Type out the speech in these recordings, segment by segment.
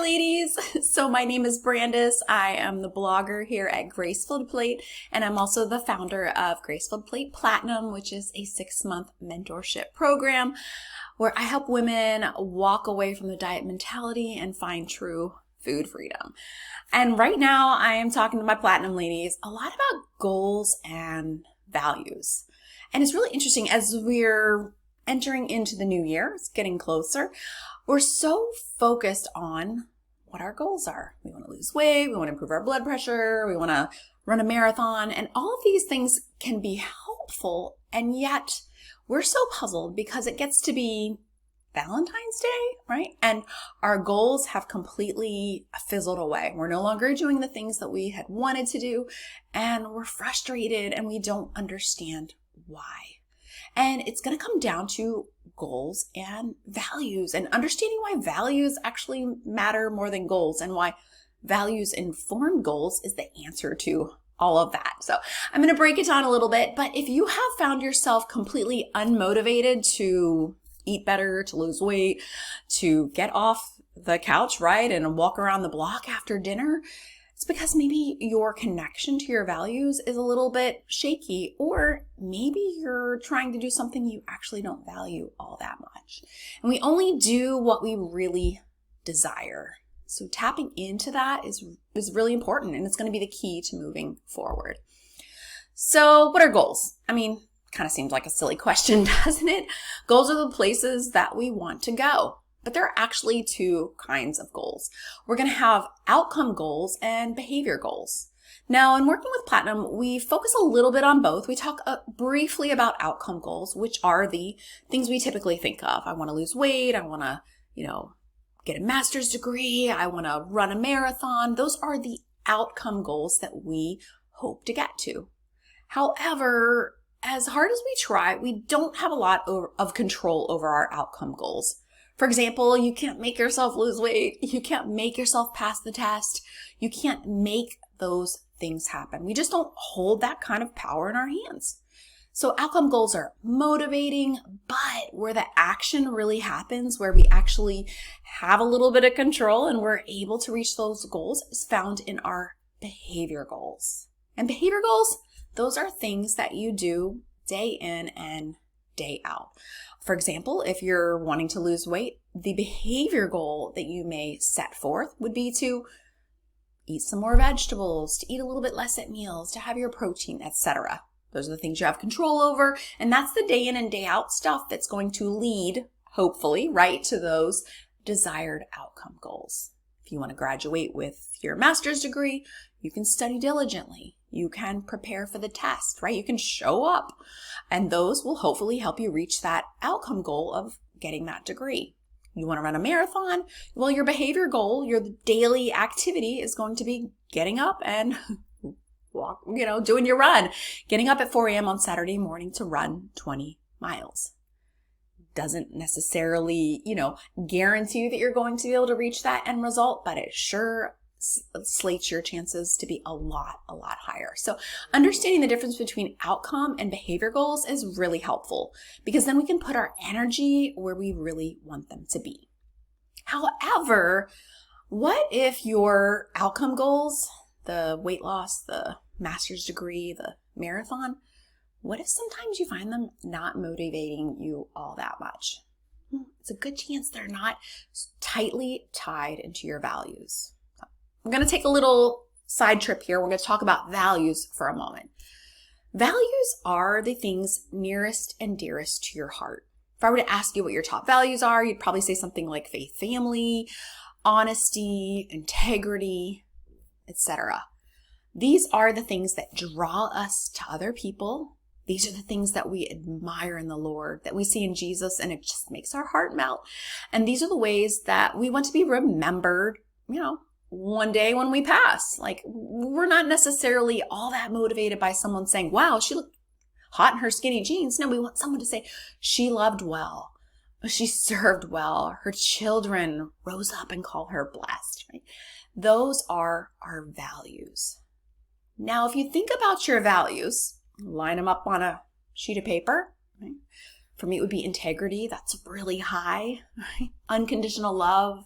ladies. So my name is Brandis. I am the blogger here at Graceful Plate, and I'm also the founder of Graceful Plate Platinum, which is a 6-month mentorship program where I help women walk away from the diet mentality and find true food freedom. And right now I am talking to my Platinum ladies a lot about goals and values. And it's really interesting as we're entering into the new year, it's getting closer. We're so focused on what our goals are. We want to lose weight, we want to improve our blood pressure, we want to run a marathon, and all of these things can be helpful, and yet we're so puzzled because it gets to be Valentine's Day, right? And our goals have completely fizzled away. We're no longer doing the things that we had wanted to do, and we're frustrated and we don't understand why. And it's going to come down to goals and values and understanding why values actually matter more than goals and why values informed goals is the answer to all of that. So I'm going to break it down a little bit, but if you have found yourself completely unmotivated to eat better, to lose weight, to get off the couch, right, and walk around the block after dinner, it's because maybe your connection to your values is a little bit shaky, or maybe you're trying to do something you actually don't value all that much. And we only do what we really desire. So tapping into that is really important, and it's going to be the key to moving forward. So what are goals? I mean, kind of seems like a silly question, doesn't it? Goals are the places that we want to go. But there are actually two kinds of goals. We're going to have outcome goals and behavior goals. Now, in working with Platinum, we focus a little bit on both. We talk briefly about outcome goals, which are the things we typically think of. I want to lose weight. I want to, get a master's degree. I want to run a marathon. Those are the outcome goals that we hope to get to. However, as hard as we try, we don't have a lot of control over our outcome goals. For example, you can't make yourself lose weight. You can't make yourself pass the test. You can't make those things happen. We just don't hold that kind of power in our hands. So outcome goals are motivating, but where the action really happens, where we actually have a little bit of control and we're able to reach those goals, is found in our behavior goals. And behavior goals, those are things that you do day in and day out. For example, if you're wanting to lose weight, the behavior goal that you may set forth would be to eat some more vegetables, to eat a little bit less at meals, to have your protein, etc. Those are the things you have control over, and that's the day in and day out stuff that's going to lead, hopefully, right to those desired outcome goals. If you want to graduate with your master's degree, you can study diligently. You can prepare for the test, right? You can show up, and those will hopefully help you reach that outcome goal of getting that degree. You want to run a marathon? Well, your behavior goal, your daily activity is going to be getting up and walk, doing your run, getting up at 4 a.m. on Saturday morning to run 20 miles. Doesn't necessarily, guarantee that you're going to be able to reach that end result, but it sure slates your chances to be a lot higher. So understanding the difference between outcome and behavior goals is really helpful, because then we can put our energy where we really want them to be. However, what if your outcome goals, the weight loss, the master's degree, the marathon, what if sometimes you find them not motivating you all that much? It's a good chance they're not tightly tied into your values. I'm going to take a little side trip here. We're going to talk about values for a moment. Values are the things nearest and dearest to your heart. If I were to ask you what your top values are, you'd probably say something like faith, family, honesty, integrity, etc. These are the things that draw us to other people. These are the things that we admire in the Lord, that we see in Jesus, and it just makes our heart melt. And these are the ways that we want to be remembered, one day when we pass. Like, we're not necessarily all that motivated by someone saying, wow, she looked hot in her skinny jeans. No, we want someone to say, she loved well, she served well, her children rose up and called her blessed, right? Those are our values. Now, if you think about your values, line them up on a sheet of paper, right? For me, it would be integrity. That's really high, right? Unconditional love,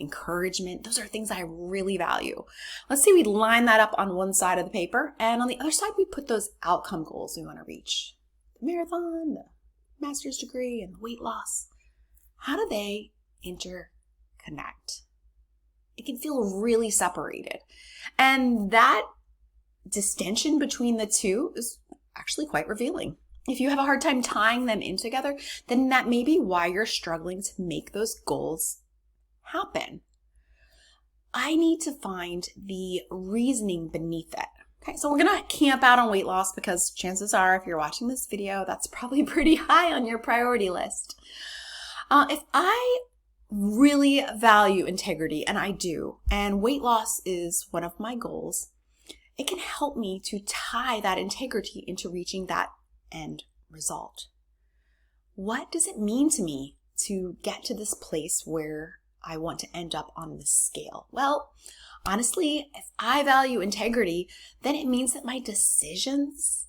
encouragement. Those are things I really value. Let's say we line that up on one side of the paper, and on the other side, we put those outcome goals we want to reach. The marathon, the master's degree, and the weight loss. How do they interconnect? It can feel really separated. And that distinction between the two is actually quite revealing. If you have a hard time tying them in together, then that may be why you're struggling to make those goals happen. I need to find the reasoning beneath it. Okay, so we're going to camp out on weight loss because chances are, if you're watching this video, that's probably pretty high on your priority list. If I really value integrity, and I do, and weight loss is one of my goals, it can help me to tie that integrity into reaching that end result. What does it mean to me to get to this place where I want to end up on this scale? Well, honestly, if I value integrity, then it means that my decisions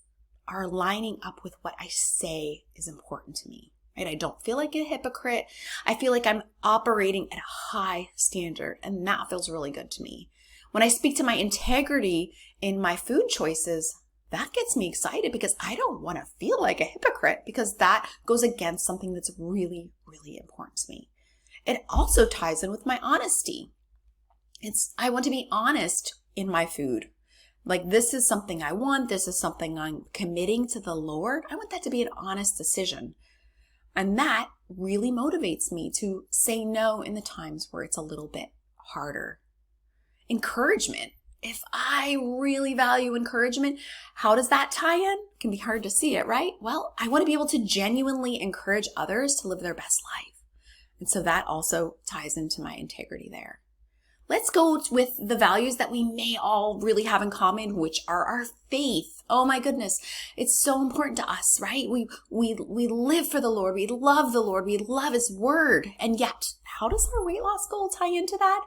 are lining up with what I say is important to me. Right? I don't feel like a hypocrite. I feel like I'm operating at a high standard, and that feels really good to me. When I speak to my integrity in my food choices, that gets me excited because I don't want to feel like a hypocrite, because that goes against something that's really, really important to me. It also ties in with my honesty. I want to be honest in my food. Like, this is something I want. This is something I'm committing to the Lord. I want that to be an honest decision. And that really motivates me to say no in the times where it's a little bit harder. Encouragement. If I really value encouragement, how does that tie in? It can be hard to see it, right? Well, I want to be able to genuinely encourage others to live their best life. And so that also ties into my integrity there. Let's go with the values that we may all really have in common, which are our faith. Oh my goodness. It's so important to us, right? We live for the Lord. We love the Lord. We love His word. And yet, how does our weight loss goal tie into that?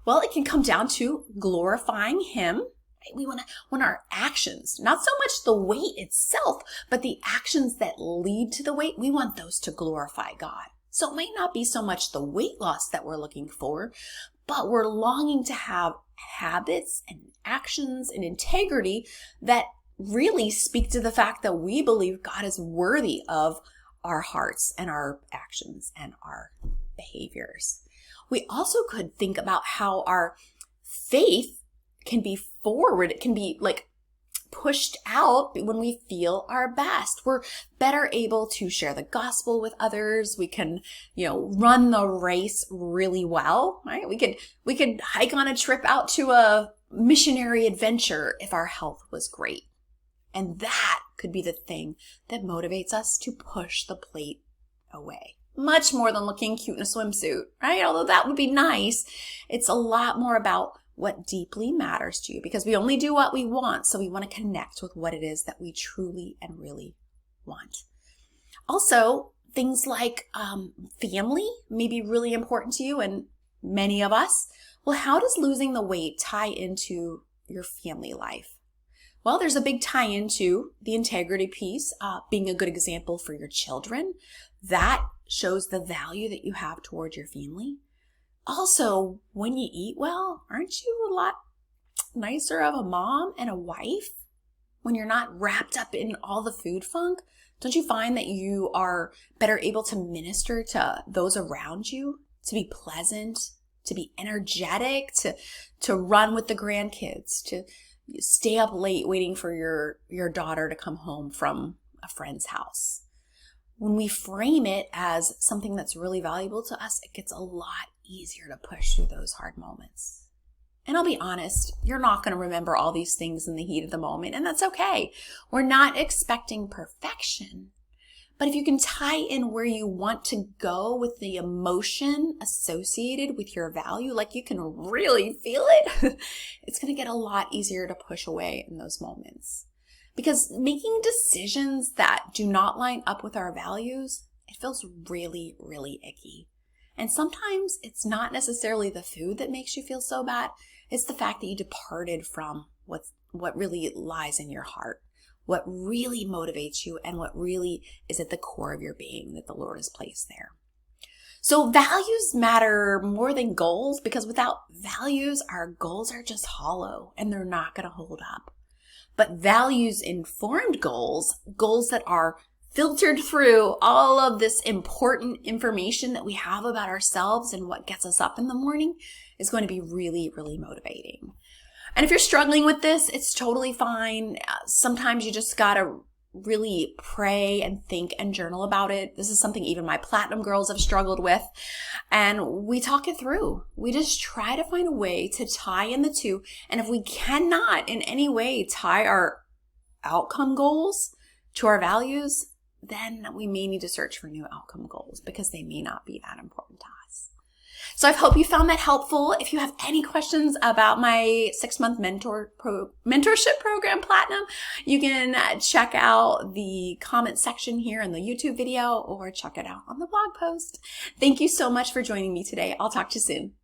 Well, it can come down to glorifying Him. Right? We want our actions, not so much the weight itself, but the actions that lead to the weight. We want those to glorify God. So it might not be so much the weight loss that we're looking for, but we're longing to have habits and actions and integrity that really speak to the fact that we believe God is worthy of our hearts and our actions and our behaviors. We also could think about how our faith can be forward. It can be like pushed out when we feel our best. We're better able to share the gospel with others. We can, run the race really well, right? We could hike on a trip out to a missionary adventure if our health was great. And that could be the thing that motivates us to push the plate away. Much more than looking cute in a swimsuit, right? Although that would be nice, it's a lot more about what deeply matters to you, because we only do what we want, so we want to connect with what it is that we truly and really want. Also, things like family may be really important to you, and many of us. Well, how does losing the weight tie into your family life? Well, there's a big tie into the integrity piece, being a good example for your children. That shows the value that you have toward your family. Also, when you eat well, aren't you a lot nicer of a mom and a wife when you're not wrapped up in all the food funk? Don't you find that you are better able to minister to those around you, to be pleasant, to be energetic, to run with the grandkids, to stay up late waiting for your daughter to come home from a friend's house? When we frame it as something that's really valuable to us, it gets a lot easier to push through those hard moments. And I'll be honest, you're not going to remember all these things in the heat of the moment, and that's okay. We're not expecting perfection. But if you can tie in where you want to go with the emotion associated with your value, like you can really feel it, it's going to get a lot easier to push away in those moments. Because making decisions that do not line up with our values, it feels really, really icky. And sometimes it's not necessarily the food that makes you feel so bad. It's the fact that you departed from what really lies in your heart, what really motivates you, and what really is at the core of your being that the Lord has placed there. So values matter more than goals, because without values, our goals are just hollow and they're not going to hold up. But values-informed goals, goals that are filtered through all of this important information that we have about ourselves and what gets us up in the morning, is going to be really, really motivating. And if you're struggling with this, it's totally fine. Sometimes you just gotta really pray and think and journal about it. This is something even my platinum girls have struggled with. And we talk it through. We just try to find a way to tie in the two. And if we cannot in any way tie our outcome goals to our values, then we may need to search for new outcome goals, because they may not be that important to us. So I hope you found that helpful. If you have any questions about my 6-month mentorship program, Platinum, you can check out the comment section here in the YouTube video, or check it out on the blog post. Thank you so much for joining me today. I'll talk to you soon.